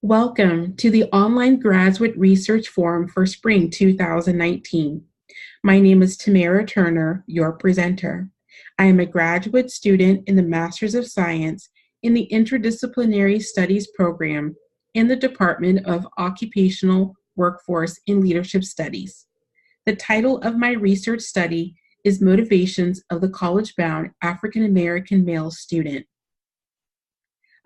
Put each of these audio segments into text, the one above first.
Welcome to the Online Graduate Research Forum for Spring 2019. My name is Tamara Turner, your presenter. I am a graduate student in the Masters of Science in the Interdisciplinary Studies program in the Department of Occupational, Workforce, and Leadership Studies. The title of my research study is Motivations of the College-Bound African American Male Student.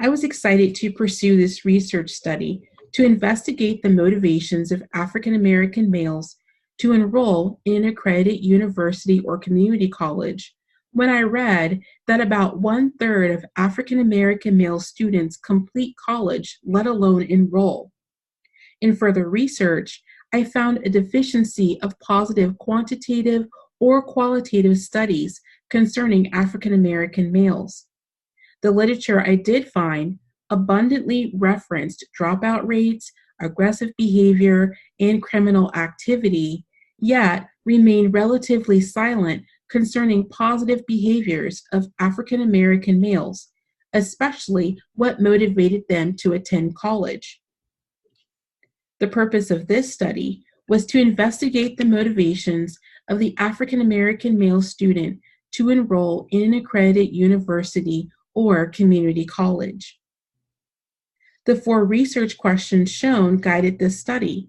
I was excited to pursue this research study to investigate the motivations of African American males to enroll in an accredited university or community college when I read that about 1/3 of African American male students complete college, let alone enroll. In further research, I found a deficiency of positive quantitative or qualitative studies concerning African American males. The literature I did find abundantly referenced dropout rates, aggressive behavior, and criminal activity, yet remained relatively silent concerning positive behaviors of African American males, especially what motivated them to attend college. The purpose of this study was to investigate the motivations of the African American male student to enroll in an accredited university or community college. The 4 research questions shown guided this study.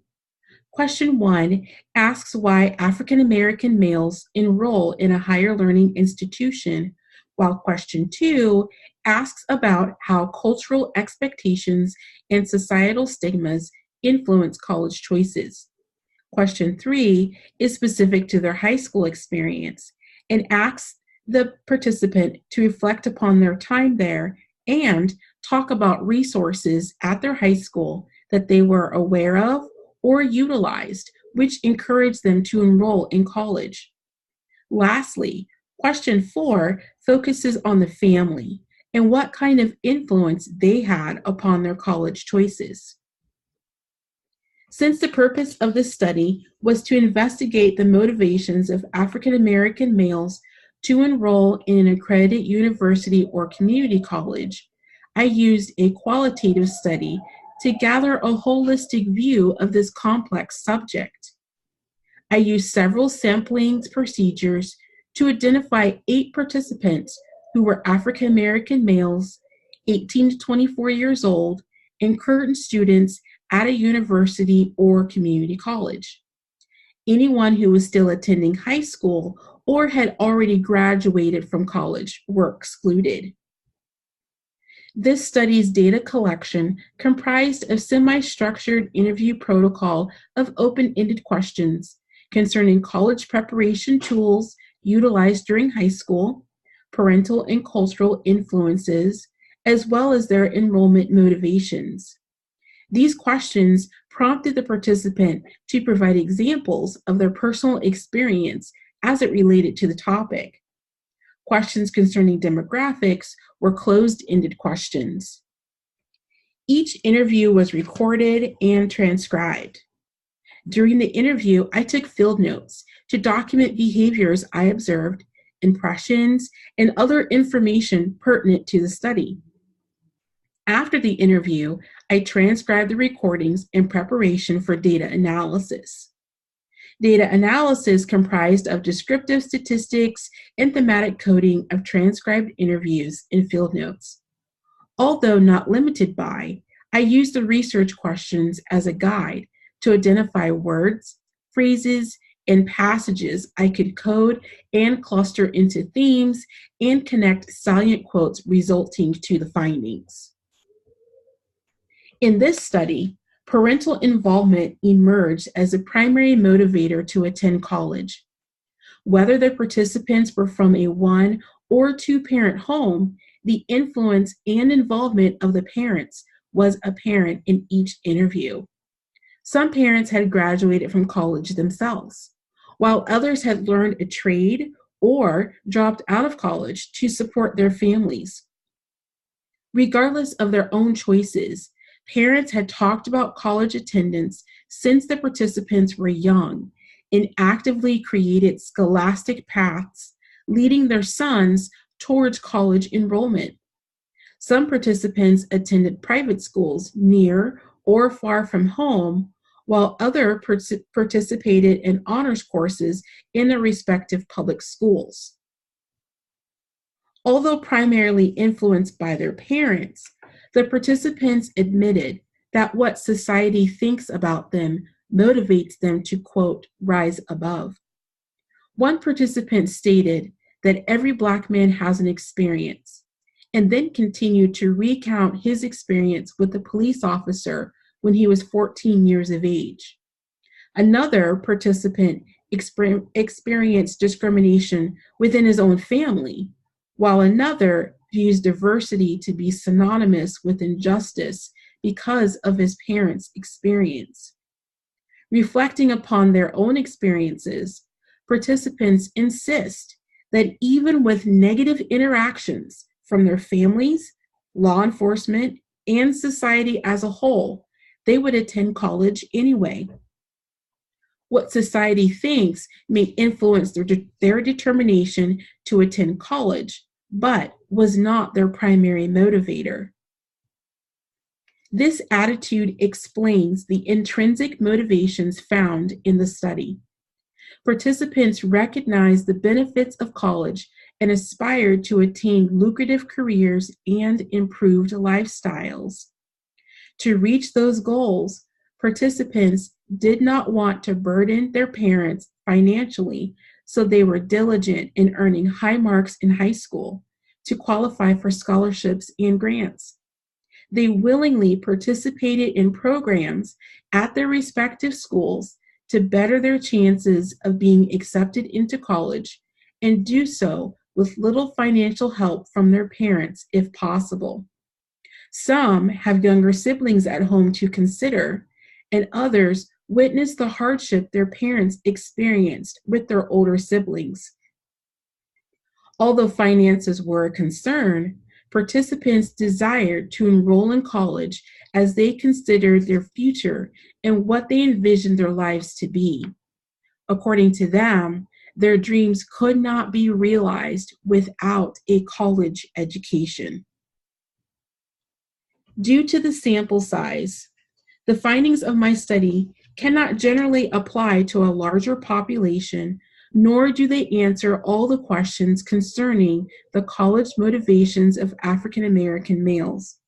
Question 1 asks why African American males enroll in a higher learning institution, while question 2 asks about how cultural expectations and societal stigmas influence college choices. Question 3 is specific to their high school experience and asks the participant to reflect upon their time there and talk about resources at their high school that they were aware of or utilized, which encouraged them to enroll in college. Lastly, question 4 focuses on the family and what kind of influence they had upon their college choices. Since the purpose of this study was to investigate the motivations of African American males to enroll in an accredited university or community college, I used a qualitative study to gather a holistic view of this complex subject. I used several sampling procedures to identify 8 participants who were African American males, 18 to 24 years old, and current students at a university or community college. Anyone who was still attending high school or had already graduated from college were excluded. This study's data collection comprised a semi-structured interview protocol of open-ended questions concerning college preparation tools utilized during high school, parental and cultural influences, as well as their enrollment motivations. These questions prompted the participant to provide examples of their personal experience as it related to the topic. Questions concerning demographics were closed-ended questions. Each interview was recorded and transcribed. During the interview, I took field notes to document behaviors I observed, impressions, and other information pertinent to the study. After the interview, I transcribed the recordings in preparation for data analysis. Data analysis comprised of descriptive statistics and thematic coding of transcribed interviews and field notes. Although not limited by, I used the research questions as a guide to identify words, phrases, and passages I could code and cluster into themes and connect salient quotes resulting to the findings. In this study, parental involvement emerged as a primary motivator to attend college. Whether the participants were from a 1 or 2-parent home, the influence and involvement of the parents was apparent in each interview. Some parents had graduated from college themselves, while others had learned a trade or dropped out of college to support their families. Regardless of their own choices, parents had talked about college attendance since the participants were young and actively created scholastic paths leading their sons towards college enrollment. Some participants attended private schools near or far from home, while others participated in honors courses in their respective public schools. Although primarily influenced by their parents, the participants admitted that what society thinks about them motivates them to, quote, rise above. One participant stated that every Black man has an experience, and then continued to recount his experience with a police officer when he was 14 years of age. Another participant experienced discrimination within his own family, while another views diversity to be synonymous with injustice because of his parents' experience. Reflecting upon their own experiences, participants insist that even with negative interactions from their families, law enforcement, and society as a whole, they would attend college anyway. What society thinks may influence their determination to attend college, but was not their primary motivator. This attitude explains the intrinsic motivations found in the study. Participants recognized the benefits of college and aspired to attain lucrative careers and improved lifestyles. To reach those goals, participants did not want to burden their parents financially, so they were diligent in earning high marks in high school to qualify for scholarships and grants. They willingly participated in programs at their respective schools to better their chances of being accepted into college, and do so with little financial help from their parents if possible. Some have younger siblings at home to consider, and others witness the hardship their parents experienced with their older siblings. Although finances were a concern, participants desired to enroll in college as they considered their future and what they envisioned their lives to be. According to them, their dreams could not be realized without a college education. Due to the sample size, the findings of my study cannot generally apply to a larger population, nor do they answer all the questions concerning the college motivations of African American males.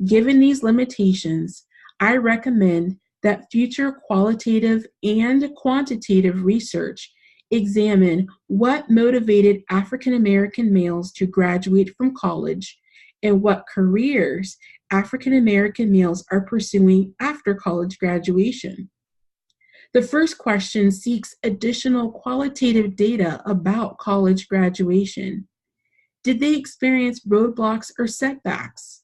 Given these limitations, I recommend that future qualitative and quantitative research examine what motivated African American males to graduate from college and what careers African American males are pursuing after college graduation. The first question seeks additional qualitative data about college graduation. Did they experience roadblocks or setbacks?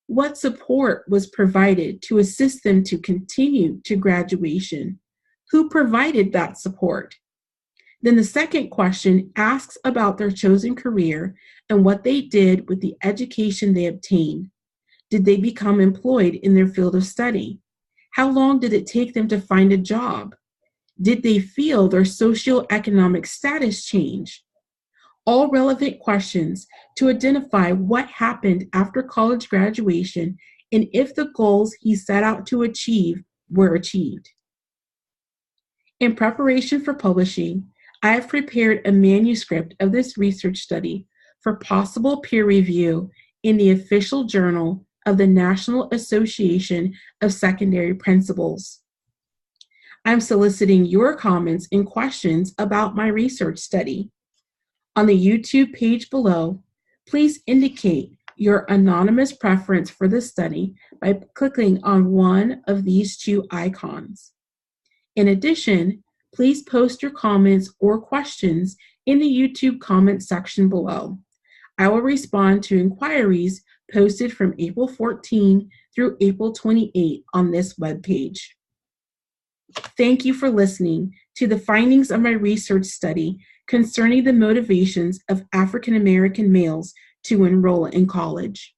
What support was provided to assist them to continue to graduation? Who provided that support? Then the second question asks about their chosen career and what they did with the education they obtained. Did they become employed in their field of study? How long did it take them to find a job? Did they feel their socioeconomic status change? All relevant questions to identify what happened after college graduation and if the goals he set out to achieve were achieved. In preparation for publishing, I have prepared a manuscript of this research study for possible peer review in the official journal of the National Association of Secondary Principals. I'm soliciting your comments and questions about my research study. On the YouTube page below, please indicate your anonymous preference for the study by clicking on one of these two icons. In addition, please post your comments or questions in the YouTube comment section below. I will respond to inquiries posted from April 14 through April 28 on this webpage. Thank you for listening to the findings of my research study concerning the motivations of African American males to enroll in college.